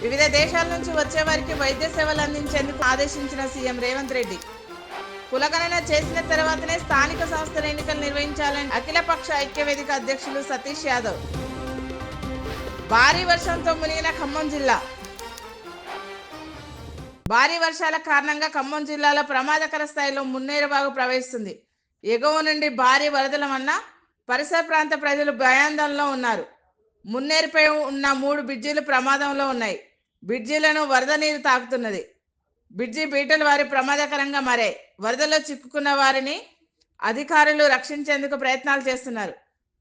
వివిధ దేశాల నుంచి వచ్చే వారికి వైద్య సేవలు అందించేందుకు ఆదేశించిన సీఎం రేవంత్ రెడ్డి. కులగణన చేసిన తర్వాతనే స్థానిక సంస్థల ఎన్నికలు నిర్వహించాలని అఖిలపక్ష ఐక్యవేదిక అధ్యక్షులు సతీష్ యాదవ్. భారీ వర్షంతో మునిగిన ఖమ్మం జిల్లా. భారీ వర్షాల కారణంగా ఖమ్మం జిల్లాలో ప్రమాదకర స్థాయిలో మున్నేరువాగు ప్రవహిస్తుంది. ఎగువ నుండి భారీ వరదల వల్ల పరిసర ప్రాంత ప్రజలు భయాందోళనలో ఉన్నారు. మున్నేరుపై ఉన్న 3 బ్రిడ్జిలు ప్రమాదంలో ఉన్నాయి. బ్రిడ్జిలను వరద నీరు తాకుతున్నది. బ్రిడ్జి బీటలు వారి ప్రమాదకరంగా మారాయి. వరదలో చిక్కుకున్న వారిని అధికారులు రక్షించేందుకు ప్రయత్నాలు చేస్తున్నారు.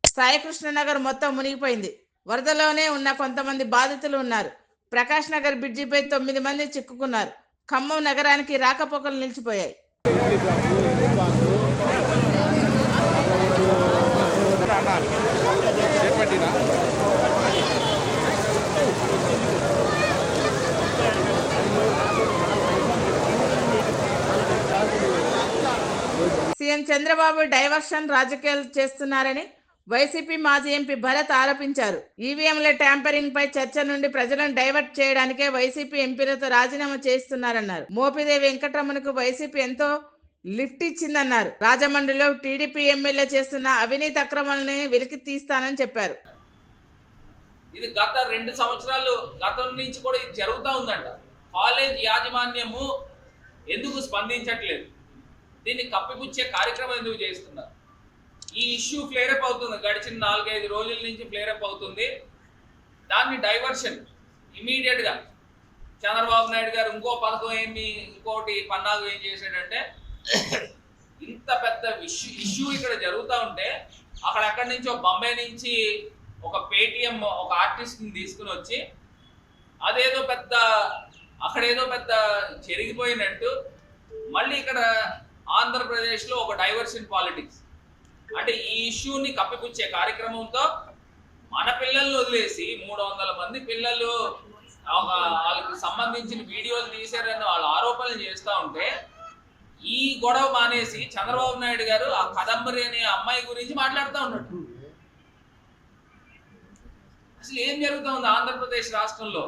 సాయికృష్ణనగర్ మొత్తం మునిగిపోయింది. వరదలోనే ఉన్న కొంతమంది బాధితులు ఉన్నారు. ప్రకాష్ నగర్ బ్రిడ్జిపై 9 మంది చిక్కుకున్నారు. ఖమ్మం నగరానికి రాకపోకలు నిలిచిపోయాయి. సీఎం చంద్రబాబు డైవర్షన్ రాజకీయాలు చేస్తున్నారని వైసీపీ మాజీ ఎంపీ భరత్ ఆరోపించారు. ఈవీఎంల ట్యాంపరింగ్ పై చర్చ నుండి ప్రజలను డైవర్ట్ చేయడానికే వైసీపీ ఎంపీలతో రాజీనామా చేస్తున్నారన్నారు. మోపిదేవి వెంకటరమణకు వైసీపీ ఎంతో లిఫ్ట్ ఇచ్చిందన్నారు. రాజమండ్రిలో టీడీపీ ఎమ్మెల్యే చేస్తున్న అవినీతి అక్రమాలని వెలికి తీస్తానని చెప్పారు. ఇది గత 2 సంవత్సరాలు గతం నుంచి కూడా ఇది జరుగుతూ ఉందంట. కాలేజ్ యాజమాన్యము ఎందుకు స్పందించట్లేదు? దీన్ని కప్పిపుచ్చే కార్యక్రమం ఎందుకు చేస్తున్నారు? ఈ ఇష్యూ ఫ్లేరప్ అవుతుంది. గడిచిన 4-5 రోజుల నుంచి ఫ్లేరప్ అవుతుంది. దాన్ని డైవర్షన్ ఇమీడియట్గా చంద్రబాబు నాయుడు గారు ఇంకో పథకం ఇంకోటి పన్నాగు ఏం చేశాడంటే, ఇంత పెద్ద ఇష్యూ ఇక్కడ జరుగుతూ ఉంటే అక్కడి నుంచి ఒక బాంబే నుంచి ఒక పేటిఎం ఒక ఆర్టిస్ట్ని తీసుకుని వచ్చి అదేదో పెద్ద అక్కడేదో పెద్ద జరిగిపోయినట్టు మళ్ళీ ఇక్కడ ఆంధ్రప్రదేశ్లో ఒక డైవర్షన్ పాలిటిక్స్ అంటే ఈ ఇష్యూని కప్పిపుచ్చే కార్యక్రమంతో మన పిల్లల్ని వదిలేసి 300 మంది పిల్లలు వాళ్ళకి సంబంధించిన వీడియోలు తీశారని వాళ్ళు ఆరోపణలు చేస్తూ ఉంటే ఈ గొడవ మానేసి చంద్రబాబు నాయుడు గారు ఆ కదంబరి అనే అమ్మాయి గురించి మాట్లాడుతూ ఉన్నట్టు. అసలు ఏం జరుగుతూ ఉంది ఆంధ్రప్రదేశ్ రాష్ట్రంలో?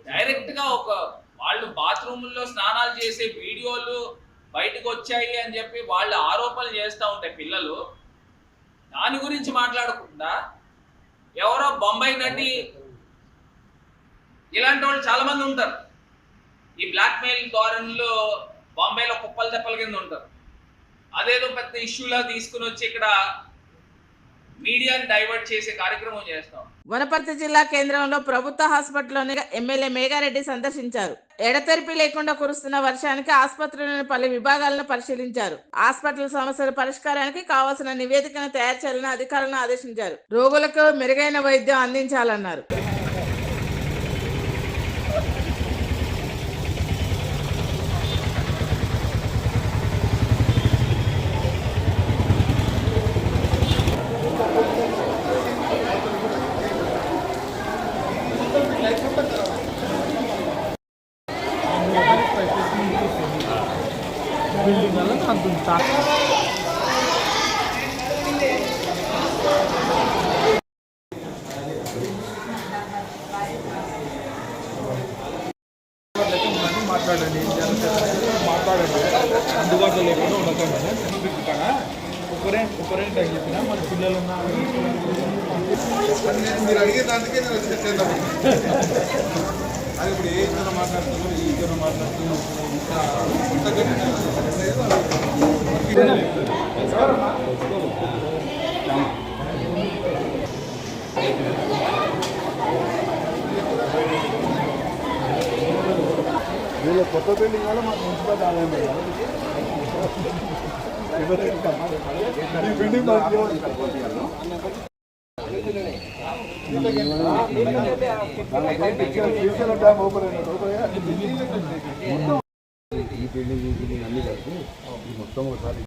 డైరెక్ట్గా వాళ్ళు బాత్రూముల్లో స్నానాలు చేసే వీడియోలు బయటకు వచ్చాయి అని చెప్పి వాళ్ళు ఆరోపణలు చేస్తూ ఉంటాయి పిల్లలు. దాని గురించి మాట్లాడకుండా ఎవరో బొంబాయి నటి ఇలాంటి వాళ్ళు చాలా మంది ఉంటారు. ఈ బ్లాక్మెయిల్ ధోరణిలో బాంబేలో కుప్పలు తెప్పల కింద ఉంటారు. అదేదో పెద్ద ఇష్యూలా తీసుకుని వచ్చి ఇక్కడ మీడియాని డైవర్ట్ చేసే కార్యక్రమం చేస్తాం. వనపర్తి జిల్లా కేంద్రంలో ప్రభుత్వ హాస్పిటల్లోని ఎమ్మెల్యే మేఘారెడ్డి సందర్శించారు. ఎడతెరిపి లేకుండా కురుస్తున్న వర్షానికి ఆసుపత్రిలోని పలు విభాగాలను పరిశీలించారు. హాస్పిటల్ సమస్యల పరిష్కారానికి కావాల్సిన నివేదికను తయారు చేయాలని అధికారులను ఆదేశించారు. రోగులకు మెరుగైన వైద్యం అందించాలన్నారు. మాట్లాడండి అందుబాటులో లేకుండా ఉండకండి. ఒకరే చెప్పిన మన పిల్లలు మీరు అడిగేదానికే నేను వచ్చేద్దాం. అది ఇప్పుడు ఏ ఇద్దరు మాట్లాడుతున్నారు, ఈ ఇద్దరు మాట్లాడుతున్నారు. వీళ్ళ కొత్త బిల్డింగ్ వల్ల మాకు మున్సిపల్ ఆదాయం బిల్డింగ్ ఈ బిల్డింగ్ అన్ని కలిపి మొత్తం ఒకసారి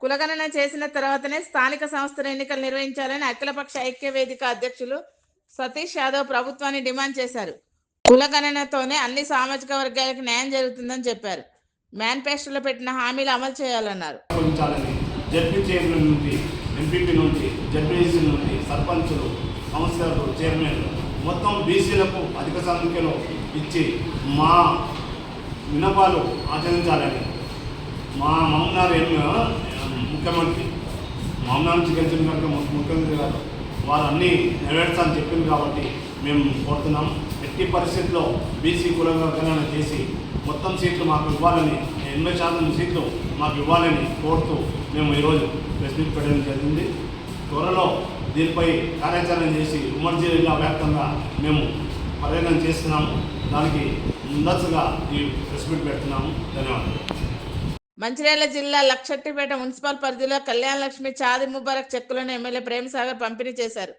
కులగణన చేసిన తర్వాతనే స్థానిక సంస్థల ఎన్నికలు నిర్వహించాలని అఖిలపక్ష ఐక్య వేదిక అధ్యక్షులు సతీష్ యాదవ్ ప్రభుత్వాన్ని డిమాండ్ చేశారు. కులగణనతోనే అన్ని సామాజిక వర్గాలకు న్యాయం జరుగుతుందని చెప్పారు. మేనిఫెస్టోలో పెట్టిన హామీలు అమలు చేయాలన్నారు. జడ్పీ చైర్మన్ నుండి, ఎంపీపీ నుండి, జడ్పీసీ నుండి, సర్పంచులు, కౌన్సిలర్లు, చైర్మన్లు మొత్తం బీసీలకు అధిక సంఖ్యలో ఇచ్చి మా విన్నపాలు ఆచరించాలని మా మహమ్నార్ ముఖ్యమంత్రి మహమ్నార్ నుంచి గెలిచిన కనుక ముఖ్యమంత్రి గారు వారు అన్నీ నెరవేర్చాలని చెప్పింది కాబట్టి మేము కోరుతున్నాం. ఎట్టి పరిస్థితుల్లో బీసీ కులగణన చేసి మొత్తం సీట్లు మాకు ఇవ్వాలని, 80% సీట్లు మాకు ఇవ్వాలని కోరుతూ మేము ఈరోజు ప్రెస్ మీట్ పెట్టడం జరిగింది. త్వరలో దీనిపై కార్యాచరణ చేసి ఉమ్మడి జిల్లా వ్యాప్తంగా మేము పర్యటన చేస్తున్నాము. దానికి ముందస్తుగా ఈ ప్రెస్ మీట్ పెడుతున్నాము. ధన్యవాదాలు. మంచిర్యాల జిల్లా లక్షట్టిపేట మున్సిపల్ పరిధిలో కళ్యాణ లక్ష్మి చాది ముబారక్ చెక్కులను ఎమ్మెల్యే ప్రేమసాగర్ పంపిణీ చేశారు.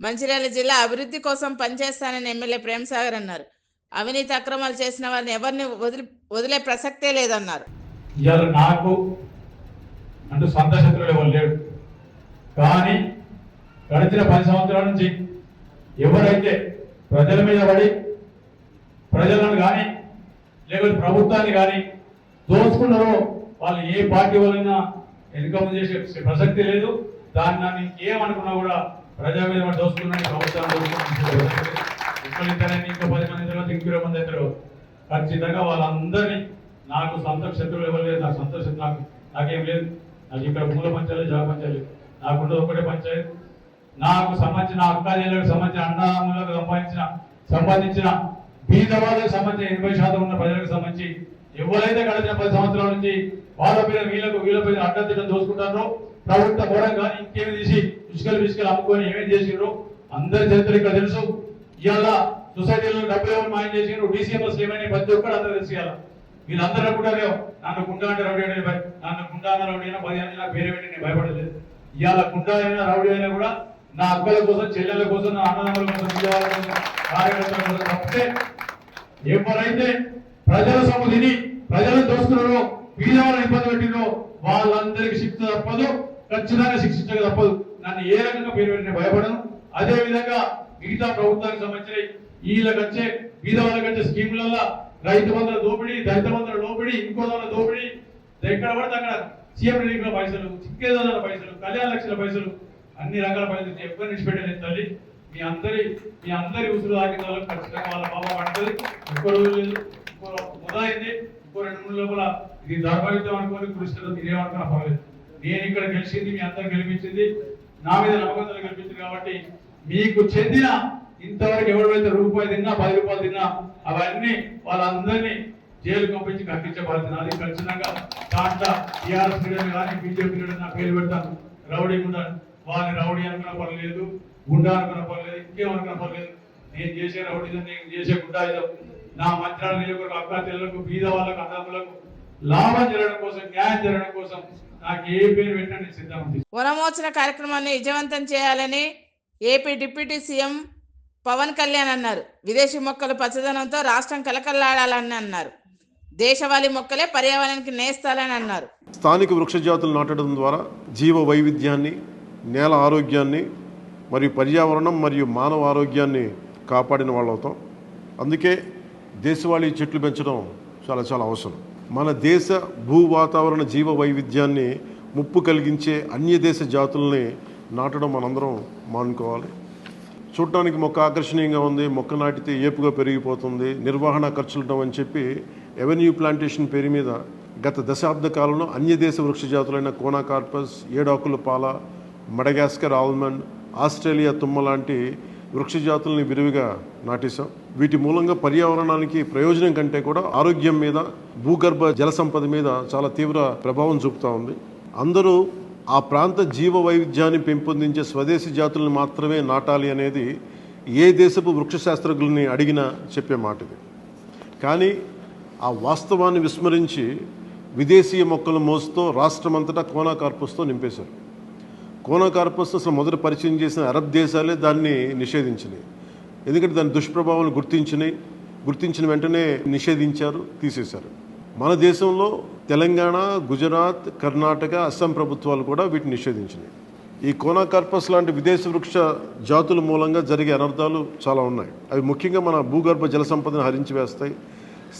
మంచిర్యాల జిల్లా అభివృద్ధి కోసం పనిచేస్తానని ఎమ్మెల్యే ప్రేమసాగర్ అన్నారు. అవినీతి అక్రమాలు చేసిన వారిని ఎవరిని వదిలే ప్రసక్తే లేదన్నారు. ఇవాళ నాకు అంటూ సొంత శత్రువులు ఎవరు లేడు, కానీ గడిచిన 10 సంవత్సరాల నుంచి ఎవరైతే ప్రజల మీద పడి ప్రజలను కానీ లేకపోతే ప్రభుత్వాన్ని కానీ దోచుకున్నారో వాళ్ళు ఏ పార్టీ వాళ్ళైనా ఎన్నికలు చేసే ప్రసక్తి లేదు. దాన్ని నన్ను ఇంకేమనుకున్నా కూడా ప్రజా మీద దోచుకున్నాను, ప్రభుత్వాన్ని దోచుకున్నాను. ఇద్దరైనా ఇంకో 10 మంది తర్వాత ఇంకో 20 మంది అవుతారు. ఖచ్చితంగా వాళ్ళందరినీ, నాకు సొంత శత్రువులు ఎవరు లేదు, నాకు సొంత శత్రువు నాకేం లేదు. నాకు ఇక్కడ మూల పంచాయతీ, జాగ పంచాయతీ, నాకుండదు ఒకటే పంచాయతీ. నాకు సంబంధించిన అక్క చెల్లెలకు సంబంధించిన అన్నదమ్ములకు సంబంధించిన బీద వాళ్ళకి సంబంధించిన 80% ఉన్న ప్రజలకు సంబంధించి ఎవరైతే గడిచిన 10 సంవత్సరాల నుంచి వాళ్ళ పేరు వీళ్ళ పేరు అడ్డదిడ్డం దోసుకుంటారో, ప్రభుత్వ గోడం కానీ ఇంకేమి తీసి ఇసుకలు అమ్ముకొని ఏమేమి చేసిండ్రో అందరి చరిత్ర ఇక్కడ తెలుసు. ఇవాళ సొసైటీలో డబ్బులు ఎవరు మాయం చేసిండ్రు, డీసీఎంఎస్ ఏమైనా ప్రతి ఒక్కరు అందరూ తెలిసి వీళ్ళందరూ అనుకుంటారు నన్ను గుండా అంటే రౌడీ అంటే నన్ను గుండా అన్న రౌడీ అయినా 10 ఏళ్ళ నాకు పేరు పెట్టి నేను భయపడలేదు. ఇవాళ గుండా అయినా రౌడీ అయినా కూడా నా అక్కల కోసం, చెల్లెల కోసం, నా అన్నదమ్ముల కోసం, విజయవాడ కోసం, కార్యకర్తల కోసం తప్పితే ఎవరైతే ప్రజల సొమ్ము తిని ప్రజలను దోసుకున్నారో, వీళ్ళని ఇబ్బంది పెట్టినో వాళ్ళందరికీ శిక్ష తప్పదు, ఖచ్చితంగా శిక్షించక తప్పదు. నన్ను ఏ రకంగా పేరు పెట్టి భయపడను. అదే విధంగా మిగతా ప్రభుత్వానికి సంబంధించిన వీళ్ళకి వచ్చే బీద వాళ్ళకి వచ్చే స్కీములలో రైతు బంధుల దోపిడీ, దళిత బంధుల దోపిడీ, ఇంకో దాని దోపిడీ, ఎక్కడ పడితే అక్కడ సీఎం రిలీఫ్ల పైసలు, చిక్కేదాల పైసలు, కళ్యాణ లక్షల పైసలు, అన్ని రకాల పైసలు ఎవరు నిలిచిపెట్టలేదు తల్లి. మీ అందరి ఉసురు తాకిన వాళ్ళకి ఖచ్చితంగా వాళ్ళ బాబా పడుతుంది. ఇంకో రోజు లేదు, ఇంకో మొదలైంది, ఇంకో 2-3 లోపల ఇది దౌర్భాగ్యం అనుకోని కృష్ణతో తినేమనుకున్నా పర్లేదు. నేను ఇక్కడ గెలిచింది, మీ అందరు గెలిపించింది, నా మీద నమ్మకంతో గెలిపించింది కాబట్టి మీకు చెందిన ఇంతవరకు ఎవరైతే రూపాయి తిన్నా 10 రూపాయలు తిన్నా అవన్నీ వాళ్ళందరినీ జైలు పంపించి కట్టించబడుతుంది. అది ఖచ్చితంగా దాంట్లో టీఆర్ఎస్ లీడర్ కానీ బీజేపీ లీడర్ నా పేరు పెడతాను. రౌడీ గుండా, వాళ్ళని రౌడీ అనుకున్న పర్లేదు, గుండా అనుకున్న పర్లేదు, ఇంకేమనుకున్న పర్లేదు. నేను చేసే రౌడీ, నేను చేసే గుండా ఇదో నా మంత్రాల నియోజకవర్గ అక్క చెల్లెలకు, బీద వాళ్ళకు, అన్నదమ్ములకు లాభం జరగడం కోసం, న్యాయం జరగడం కోసం నాకు ఏ పేరు పెట్టండి సిద్ధం. వనమోచన కార్యక్రమాన్ని విజయవంతం చేయాలని AP deputy CM Pawan Kalyan అన్నారు. విదేశీ మొక్కలు పచ్చదనంతో రాష్ట్రం కలకల్లాడాలని అన్నారు. దేశవాళీ మొక్కలే పర్యావరణానికి నేస్తాలని అన్నారు. స్థానిక వృక్ష జాతులు నాటడం ద్వారా జీవ వైవిధ్యాన్ని, నేల ఆరోగ్యాన్ని మరియు పర్యావరణం మరియు మానవ ఆరోగ్యాన్ని కాపాడిన వాళ్ళు అవుతాం. అందుకే దేశవాళీ చెట్లు పెంచడం చాలా చాలా అవసరం. మన దేశ భూ వాతావరణ జీవ వైవిధ్యాన్ని ముప్పు కలిగించే అన్య దేశ జాతుల్ని నాటడం మనందరం మానుకోవాలి. చూడటానికి మొక్క ఆకర్షణీయంగా ఉంది, మొక్క నాటితే ఏపుగా పెరిగిపోతుంది, నిర్వహణ ఖర్చులు అని చెప్పి ఎవెన్యూ ప్లాంటేషన్ పేరు మీద గత దశాబ్ద కాలంలో అన్య దేశ వృక్ష జాతులైన కోనాకార్పస్, ఏడాకుల పాల, మడగాస్కర్ ఆల్మండ్, ఆస్ట్రేలియా తుమ్మ లాంటి వృక్ష జాతుల్ని విరివిగా నాటేశాం. వీటి మూలంగా పర్యావరణానికి ప్రయోజనం కంటే కూడా ఆరోగ్యం మీద, భూగర్భ జల సంపద మీద చాలా తీవ్ర ప్రభావం చూపుతూ ఉంది. అందరూ ఆ ప్రాంత జీవ వైవిధ్యాన్ని పెంపొందించే స్వదేశీ జాతులను మాత్రమే నాటాలి అనేది ఏ దేశపు వృక్ష శాస్త్రజ్ఞుల్ని అడిగినా చెప్పే మాట ఇది. కానీ ఆ వాస్తవాన్ని విస్మరించి విదేశీయ మొక్కల మోసుతో రాష్ట్రమంతటా కోనాకార్పస్తో నింపేశారు. కోనాకార్పస్ అసలు మొదట పరిచయం చేసిన అరబ్ దేశాలే దాన్ని నిషేధించినాయి. ఎందుకంటే దాని దుష్ప్రభావాలను గుర్తించిన వెంటనే నిషేధించారు, తీసేశారు. మన దేశంలో తెలంగాణ, గుజరాత్, కర్ణాటక, అస్సాం ప్రభుత్వాలు కూడా వీటిని నిషేధించినాయి. ఈ కోనాకార్పస్ లాంటి విదేశీ వృక్ష జాతుల మూలంగా జరిగే అనర్థాలు చాలా ఉన్నాయి. అవి ముఖ్యంగా మన భూగర్భ జల సంపదను హరించి వేస్తాయి,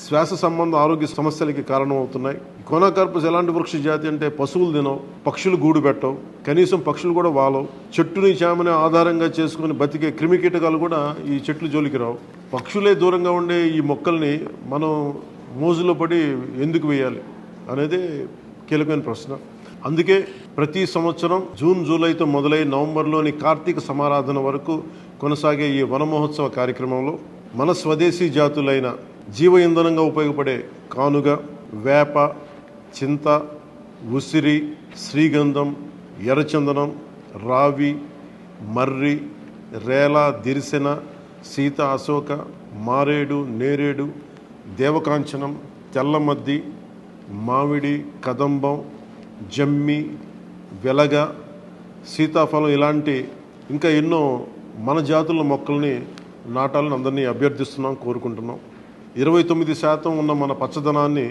శ్వాస సంబంధ ఆరోగ్య సమస్యలకి కారణమవుతున్నాయి. కోనాకార్పస్ ఎలాంటి వృక్ష జాతి అంటే పశువులు తినవు, పక్షులు గూడు పెట్టవు, కనీసం పక్షులు కూడా వాలవు. చెట్టుని చేమని ఆధారంగా చేసుకుని బతికే క్రిమికీటకాలు కూడా ఈ చెట్లు జోలికి రావు. పక్షులే దూరంగా ఉండే ఈ మొక్కల్ని మనం మోజులో పడి ఎందుకు వేయాలి అనేది కీలకమైన ప్రశ్న. అందుకే ప్రతి సంవత్సరం జూన్, జూలైతో మొదలై నవంబర్లోని కార్తీక సమారాధన వరకు కొనసాగే ఈ వన మహోత్సవ కార్యక్రమంలో మన స్వదేశీ జాతులైన జీవ ఇంధనంగా ఉపయోగపడే కానుగ, వేప, చింత, ఉసిరి, శ్రీగంధం, ఎర్రచందనం, రావి, మర్రి, రేల, దిరిసెన, సీత, అశోక, మారేడు, నేరేడు, దేవకాంచనం, తెల్లమద్ది, మామిడి, కదంబం, జమ్మి, వెలగ, సీతాఫలం ఇలాంటి ఇంకా ఎన్నో మన జాతుల మొక్కల్ని నాటాలని అందరినీ అభ్యర్థిస్తున్నాం, కోరుకుంటున్నాం. 29% ఉన్న మన పచ్చదనాన్ని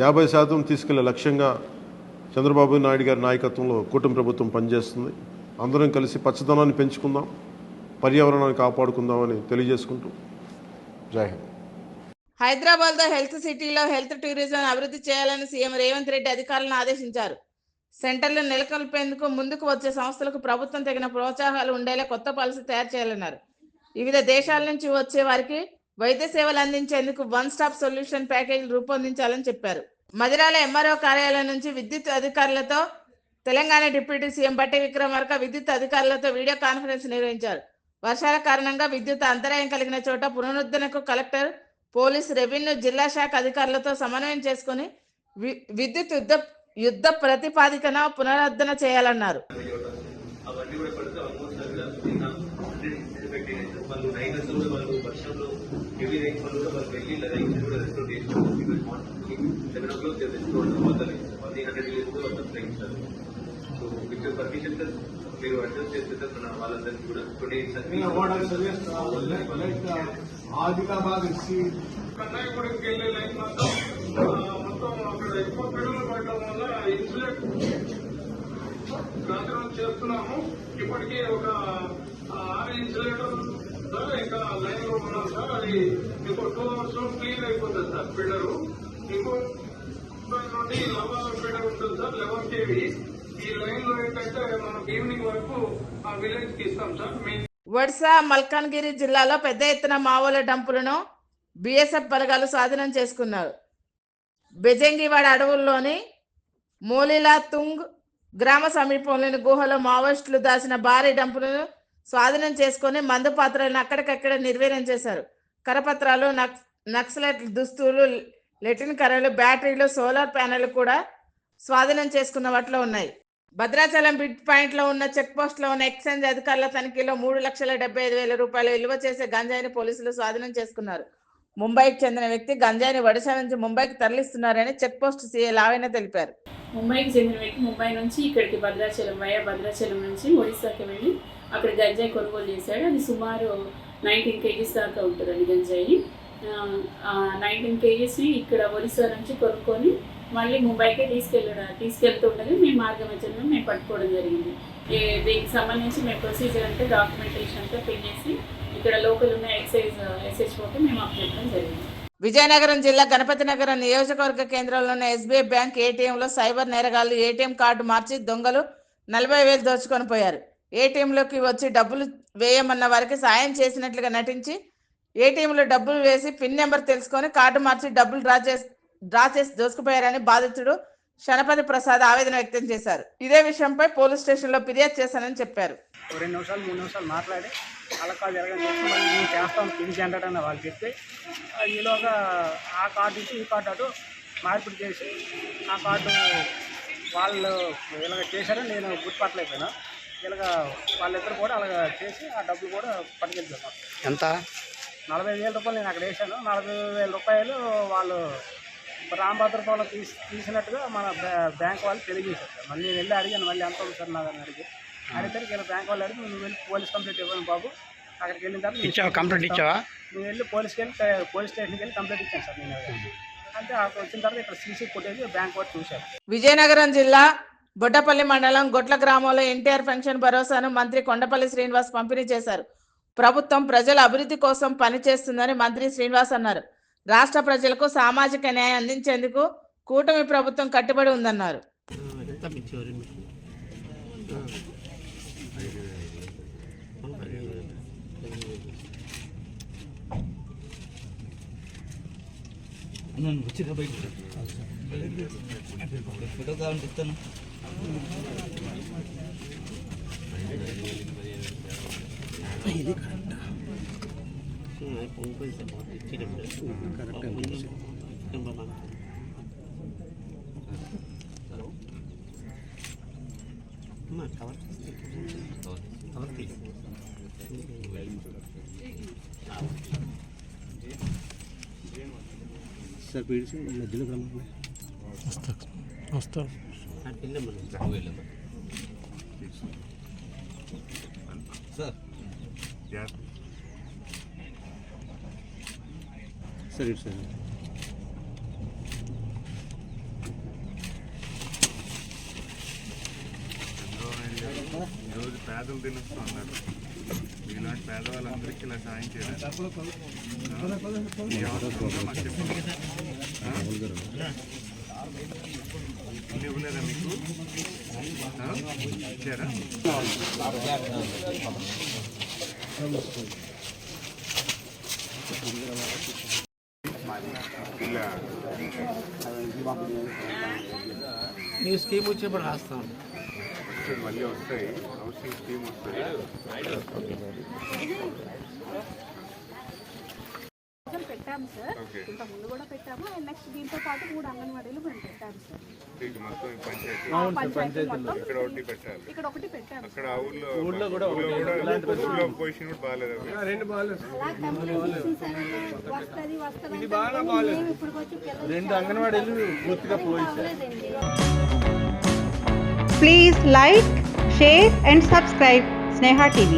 50% తీసుకెళ్లే లక్ష్యంగా చంద్రబాబు నాయుడు గారి నాయకత్వంలో కూటమి ప్రభుత్వం పనిచేస్తుంది. అందరం కలిసి పచ్చదనాన్ని పెంచుకుందాం, పర్యావరణాన్ని కాపాడుకుందామని తెలియజేసుకుంటూ జై హింద్. హైదరాబాద్లో హెల్త్ సిటీలో హెల్త్ టూరిజం అభివృద్ధి చేయాలని సీఎం రేవంత్ రెడ్డి అధికారులను ఆదేశించారు. సెంటర్లు నెలకొల్పేందుకు ముందుకు వచ్చే సంస్థలకు ప్రభుత్వం తగిన ప్రోత్సాహాలు ఉండేలా కొత్త పాలసీ తయారు చేయాలన్నారు. వివిధ దేశాల నుంచి వచ్చే వారికి వైద్య సేవలు అందించేందుకు వన్ స్టాప్ సొల్యూషన్ ప్యాకేజీలు రూపొందించాలని చెప్పారు. మదిరాల ఎంఆర్ఓ కార్యాలయం నుంచి విద్యుత్ అధికారులతో తెలంగాణ డిప్యూటీ సీఎం బట్టి విక్రమార్క విద్యుత్ అధికారులతో వీడియో కాన్ఫరెన్స్ నిర్వహించారు. వర్షాల కారణంగా విద్యుత్ అంతరాయం కలిగిన చోట పునరుద్ధరణకు కలెక్టర్, పోలీస్, రెవెన్యూ, జిల్లా శాఖ అధికారులతో సమన్వయం చేసుకుని విద్యుత్ యుద్ధ ప్రతిపాదికన పునరుద్ధరణ చేయాలన్నారు. ఆదిలాబాద్ కన్నాయగూడకి వెళ్ళే లైన్ మొత్తం అక్కడ ఎక్కువ పిల్లలు పడటం వల్ల ఇన్సులేట్ కార్యక్రమం చేస్తున్నాము. ఇప్పటికీ ఒక 6 ఇన్సులేటర్ ఇంకా లైన్ లో ఉన్నాం సార్. అది ఇంకో 2 hours లో క్లియర్ అయిపోతుంది సార్ పిల్లలు. ఇంకో నుండి లవ పిల్లలు ఉంటుంది సార్, 11 kV. ఈ లైన్ లో ఏంటంటే మనకు ఈవినింగ్ వరకు ఆ విలేజ్ కి ఇస్తాం సార్. వడ్సా, మల్కాన్గిరి జిల్లాలో పెద్ద ఎత్తున మావోల డంపులను బీఎస్ఎఫ్ బలగాలు స్వాధీనం చేసుకున్నారు. బెజంగివాడ అడవుల్లోని మోలిలా తుంగ్ గ్రామ సమీపంలోని గుహలో మావోయిస్టులు దాచిన భారీ డంపులను స్వాధీనం చేసుకుని మందు పాత్రలను అక్కడికక్కడ నిర్వీర్యం చేశారు. కరపత్రాలు, నక్సలైట్ దుస్తులు, లెటిన్ కర్రలు, బ్యాటరీలు, సోలార్ ప్యానెల్ కూడా స్వాధీనం చేసుకున్న వాటిలో ఉన్నాయి. భద్రాచలం బిడ్ పాయింట్ లో ఉన్న చెక్ పోస్ట్ లో ఉన్న ఎక్సైజ్ అధికారుల తనిఖీలో 3,75,000 రూపాయలు విలువ చేసే గంజాయిని పోలీసులు స్వాధీనం చేసుకున్నారు. ముంబైకి చెందిన వ్యక్తి గంజాయిని ఒడిశా నుంచి ముంబైకి తరలిస్తున్నారని చెక్ పోస్ట్ సీఏ లావణ్య తెలిపారు. ముంబైకి చెందిన వ్యక్తి ముంబై నుంచి ఇక్కడికి భద్రాచలం నుంచి ఒడిశాకి వెళ్ళి అక్కడ గంజాయి కొనుగోలు చేశాడు. అది సుమారు 19 kgs దాకా ఉంటుందండి గంజాయి. 19 kgs ఇక్కడ ఒడిశా నుంచి కొనుక్కొని మళ్ళీ ముంబైకి తీసుకెళ్తుండగా మేము మార్గమధ్యంలో మేము పట్టుకోవడం జరిగింది. దీనికి సంబంధించి మేము ప్రొసీజర్ అంటే డాక్యుమెంటేషన్ అంతా ఫిల్ చేసి ఇక్కడ లోకల్ ఉన్న ఎక్సైజ్ SHOకి మేము అప్పచెప్పడం జరిగింది. విజయనగరం జిల్లా గణపతి నగరం నియోజకవర్గ కేంద్రంలోని SBI బ్యాంక్ ఏటీఎంలో సైబర్ నేరగాళ్లు ఏటీఎం కార్డు మార్చి దొంగలు 40,000 దోచుకొని పోయారు. ఏటీఎంలోకి వచ్చి డబ్బులు వేయమన్న వారికి సాయం చేసినట్లుగా నటించి ఏటీఎంలో డబ్బులు వేసి పిన్ నెంబర్ తెలుసుకొని కార్డు మార్చి డబ్బులు డ్రా చేసి దోచుకుపోయారని బాధితుడు శనపతి ప్రసాద్ ఆవేదన వ్యక్తం చేశారు. ఇదే విషయంపై పోలీస్ స్టేషన్లో ఫిర్యాదు చేశానని చెప్పారు. 2 నిమిషాలు 3 నిమిషాలు మాట్లాడి అలా కాదు జరగని చెప్పి మళ్ళీ నేను చేస్తాం పిన్ జనరేట్ అని వాళ్ళు చెప్తే ఈలోగా ఆ కార్డు ఇచ్చి ఈ కార్డు అటు మార్పిడి చేసి ఆ కార్డు వాళ్ళు ఇలాగ చేశారని నేను గుర్తుపట్టలేకపోయినా. ఇలాగ వాళ్ళిద్దరు కూడా అలాగ చేసి ఆ డబ్బులు కూడా పట్టుకెళ్తాను. ఎంత? 40,000 రూపాయలు నేను అక్కడ వేసాను. 40,000 రూపాయలు వాళ్ళు రామభద్రపాలెం తీసినట్టుగా మన బ్యాంక్ వాళ్ళు తెలియజేశారు సార్. మళ్ళీ నేను వెళ్ళి అడిగాను, మళ్ళీ ఎంత ఉంది సార్ నాదని అడిగితే ఇలా బ్యాంక్ వాళ్ళు అడిగి నువ్వు వెళ్ళి పోలీస్ కంప్లైంట్ ఇవ్వను బాబు. అక్కడికి వెళ్ళిన తర్వాత కంప్లైంట్ ఇచ్చావా? నేను వెళ్ళి పోలీస్ స్టేషన్కి వెళ్ళి కంప్లైంట్ ఇచ్చాను సార్. నేను అంటే అక్కడ వచ్చిన తర్వాత ఇక్కడ సీసీ ఫుటేజ్ బ్యాంక్ వారు చూశారు. విజయనగరం జిల్లా బొడ్డపల్లి మండలం గొట్ల గ్రామంలో ఎన్టీఆర్ పెన్షన్ భరోసాను మంత్రి కొండపల్లి శ్రీనివాస్ పంపిణీ చేశారు. ప్రభుత్వం ప్రజల అభివృద్ధి కోసం పనిచేస్తుందని మంత్రి శ్రీనివాస్ అన్నారు. రాష్ట్ర ప్రజలకు సామాజిక న్యాయం అందించేందుకు కూటమి ప్రభుత్వం కట్టుబడి ఉందన్నారు. ఫోటో కావాలంటే ఇస్తాను. ఇది సార్ పీడిసి మధ్యలో రమ్మండి. వస్తా సార్ సరే సార్ ఈరోజు పేదలు దినోత్సవం అన్నారు. ఇలాంటి పేదవాళ్ళందరికీ ఇలా సాయం చేయాలి. ఇవ్వలేదా మీకు? ఇచ్చారా? మీ స్కీమ్ వచ్చేప్పుడు రాస్తాం. మళ్ళీ వస్తాయి, హౌసింగ్ స్కీమ్ వస్తాయి. పెట్టాము సార్, ఇంత ముందు కూడా పెట్టాము. నెక్స్ట్ దీంతో పాటు 3 అంగన్వాడీలు మేము పెట్టాము సార్. మొత్తం పంచాయతీ మొత్తం ఇక్కడ ఒకటి పెట్టాలి. ఇక్కడ ఒకటి పెట్టాము. అక్కడ ఊళ్ళో పొజిషన్ కూడా బాగాలేదు. అలా వస్తుంది 2 అంగన్వాడీలు పూర్తిగా పోయి. Please like, share and subscribe Sneha TV.